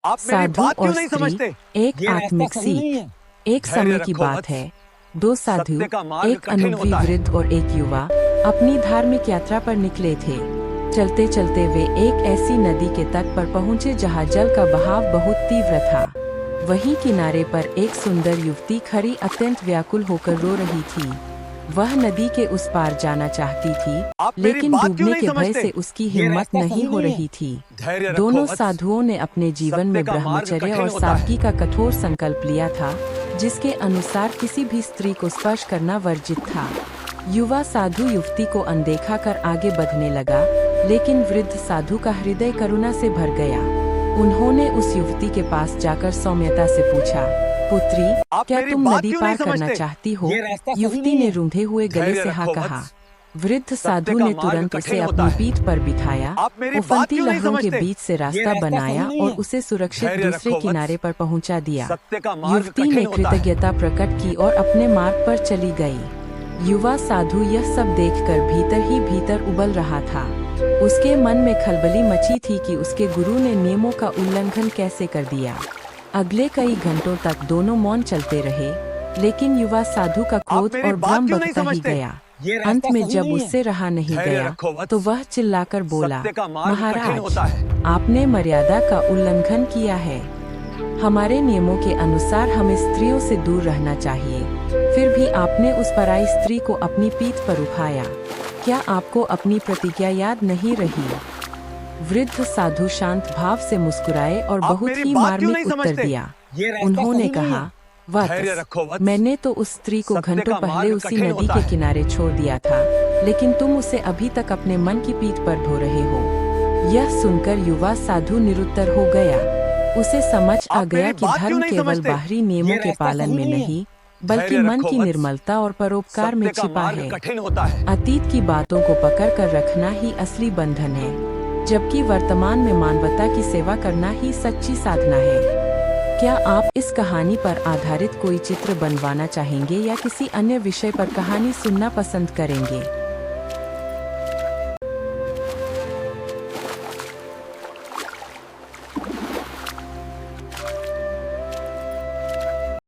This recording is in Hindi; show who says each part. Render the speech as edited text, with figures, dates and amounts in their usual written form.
Speaker 1: आप मेरी
Speaker 2: साधु
Speaker 1: बात क्यों
Speaker 2: और
Speaker 1: नहीं
Speaker 2: स्त्री,
Speaker 1: समझते?
Speaker 2: एक
Speaker 3: ये रास्ता
Speaker 2: आत्मिक
Speaker 3: सही नहीं
Speaker 2: सीख।
Speaker 3: है।
Speaker 2: एक समय
Speaker 1: धैर्य
Speaker 2: की
Speaker 1: रखो
Speaker 2: बात
Speaker 1: वत्स।
Speaker 2: है, दो साधु,
Speaker 1: सत्य का मार्ग
Speaker 2: एक
Speaker 1: कठिन
Speaker 2: अनुभवी
Speaker 1: होता है।
Speaker 2: वृद्ध और एक युवा अपनी धार्मिक यात्रा पर निकले थे। चलते चलते वे एक ऐसी नदी के तट पर पहुंचे जहां जल का बहाव बहुत तीव्र था। वहीं किनारे पर एक सुंदर युवती खड़ी अत्यंत व्याकुल होकर रो रही थी। वह नदी के उस पार जाना चाहती थी,
Speaker 1: आप मेरी
Speaker 2: लेकिन
Speaker 1: बात क्यों
Speaker 2: डूबने
Speaker 1: नहीं
Speaker 2: के भय
Speaker 1: समझते?
Speaker 2: से उसकी
Speaker 3: ये
Speaker 2: हिम्मत
Speaker 3: रास्ता
Speaker 2: नहीं
Speaker 3: सही
Speaker 2: हो
Speaker 3: नहीं है।
Speaker 2: रही थी।
Speaker 1: धैर्य रखो
Speaker 2: दोनों
Speaker 1: वत्स।
Speaker 2: साधुओं ने अपने जीवन
Speaker 1: सत्य
Speaker 2: में
Speaker 1: का मार्ग
Speaker 2: ब्रह्मचर्य
Speaker 1: कठिन
Speaker 2: और
Speaker 1: होता है।
Speaker 2: सादगी का कठोर संकल्प लिया था, जिसके अनुसार किसी भी स्त्री को स्पर्श करना वर्जित था। युवा साधु युवती को अनदेखा कर आगे बढ़ने लगा, लेकिन वृद्ध साधु का हृदय करुणा से भर गया। उन्होंने उस युवती के पास जाकर सौम्यता से पूछा, पुत्री,
Speaker 1: आप
Speaker 2: क्या
Speaker 1: मेरी
Speaker 2: तुम
Speaker 1: बात
Speaker 2: नदी
Speaker 1: क्यों
Speaker 2: पार
Speaker 1: नहीं
Speaker 2: करना
Speaker 1: समझते?
Speaker 2: चाहती हो?
Speaker 3: ये रास्ता सही
Speaker 2: युवती
Speaker 3: नहीं
Speaker 2: ने
Speaker 3: है।
Speaker 2: रूंधे हुए गले
Speaker 1: धैर्य
Speaker 2: से हाँ
Speaker 1: रखो
Speaker 2: कहा।
Speaker 1: वत्स।
Speaker 2: वृद्ध साधु
Speaker 1: का
Speaker 2: ने
Speaker 1: मार्ग
Speaker 2: तुरंत
Speaker 1: कठिन
Speaker 2: उसे
Speaker 1: होता
Speaker 2: अपनी
Speaker 1: है।
Speaker 2: पीठ पर बिठाया,
Speaker 1: आप मेरी बात
Speaker 2: उफनती
Speaker 1: क्यों नहीं
Speaker 2: लहरों के
Speaker 1: समझते?
Speaker 2: बीच से
Speaker 3: ये
Speaker 2: रास्ता
Speaker 3: रास्ता
Speaker 2: बनाया
Speaker 3: सही नहीं
Speaker 2: और
Speaker 3: है।
Speaker 2: उसे सुरक्षित
Speaker 1: धैर्य
Speaker 2: दूसरे
Speaker 1: रखो वत्स।
Speaker 2: किनारे पर पहुंचा दिया।
Speaker 1: सत्य का मार्ग
Speaker 2: युवती
Speaker 1: कठिन
Speaker 2: ने
Speaker 1: होता है।
Speaker 2: कृतज्ञता प्रकट की और अपने मार्ग पर चली गई। युवा साधु यह सब देखकर भीतर ही भीतर उबल रहा था। उसके मन में खलबली मची थी कि उसके गुरु ने नियमों का उल्लंघन कैसे कर दिया। अगले कई घंटों तक दोनों मौन चलते रहे, लेकिन युवा साधु का क्रोध
Speaker 1: मेरी
Speaker 2: और
Speaker 1: बात
Speaker 2: भ्रम
Speaker 1: क्यों नहीं
Speaker 2: बढ़ता ही
Speaker 1: समझते?
Speaker 2: गया।
Speaker 3: ये रास्ता
Speaker 2: अंत में
Speaker 3: सही
Speaker 2: जब
Speaker 3: नहीं है।
Speaker 2: उससे रहा नहीं
Speaker 1: धैर्य
Speaker 2: गया,
Speaker 1: रखो वत्स।
Speaker 2: तो वह चिल्लाकर बोला,
Speaker 1: सत्य का मार्ग कठिन
Speaker 2: महाराज,
Speaker 1: होता है।
Speaker 2: आपने मर्यादा का उल्लंघन किया है। हमारे नियमों के अनुसार हमें स्त्रियों से दूर रहना चाहिए, फिर भी आपने उस पराई स्त्री को अपनी पीठ पर उठाया। क्या आपको अपनी प्रतिज्ञा याद नहीं रही? वृद्ध साधु शांत भाव से मुस्कुराए और
Speaker 1: आप
Speaker 2: बहुत
Speaker 1: मेरी
Speaker 2: ही
Speaker 1: बात क्यों
Speaker 2: मार्मिक
Speaker 1: नहीं
Speaker 2: उत्तर
Speaker 1: समझते?
Speaker 2: दिया।
Speaker 3: ये रास्ता
Speaker 2: उन्होंने
Speaker 3: सही नहीं
Speaker 2: कहा,
Speaker 3: है।
Speaker 1: धैर्य रखो
Speaker 2: वत्स,
Speaker 1: वत्स।
Speaker 2: मैंने तो उस स्त्री को
Speaker 1: सत्य
Speaker 2: घंटों
Speaker 1: का
Speaker 2: पहले
Speaker 1: मार्ग
Speaker 2: उसी
Speaker 1: कठिन
Speaker 2: नदी
Speaker 1: होता
Speaker 2: के
Speaker 1: है।
Speaker 2: किनारे छोड़ दिया था, लेकिन तुम उसे अभी तक अपने मन की पीठ पर ढो रहे हो। यह सुनकर युवा साधु निरुत्तर हो गया। उसे समझ आ
Speaker 1: आप
Speaker 2: गया
Speaker 1: मेरी
Speaker 2: कि
Speaker 1: बात क्यों
Speaker 2: धर्म
Speaker 1: नहीं
Speaker 2: केवल
Speaker 1: समझते?
Speaker 2: बाहरी नियमों
Speaker 3: ये
Speaker 2: के
Speaker 3: रास्ता
Speaker 2: पालन
Speaker 3: सही
Speaker 2: में
Speaker 3: नहीं है।
Speaker 2: नहीं, बल्कि
Speaker 1: धैर्य
Speaker 2: मन
Speaker 1: रखो
Speaker 2: की
Speaker 1: वत्स।
Speaker 2: निर्मलता और परोपकार में
Speaker 1: सत्य का
Speaker 2: छिपा
Speaker 1: मार्ग
Speaker 2: है।
Speaker 1: कठिन होता है।
Speaker 2: अतीत की बातों को पकड़ कर रखना ही असली बंधन है, जबकि वर्तमान में मानवता की सेवा करना ही सच्ची साधना है। क्या आप इस कहानी पर आधारित कोई चित्र बनवाना चाहेंगे या किसी अन्य विषय पर कहानी सुनना पसंद करेंगे?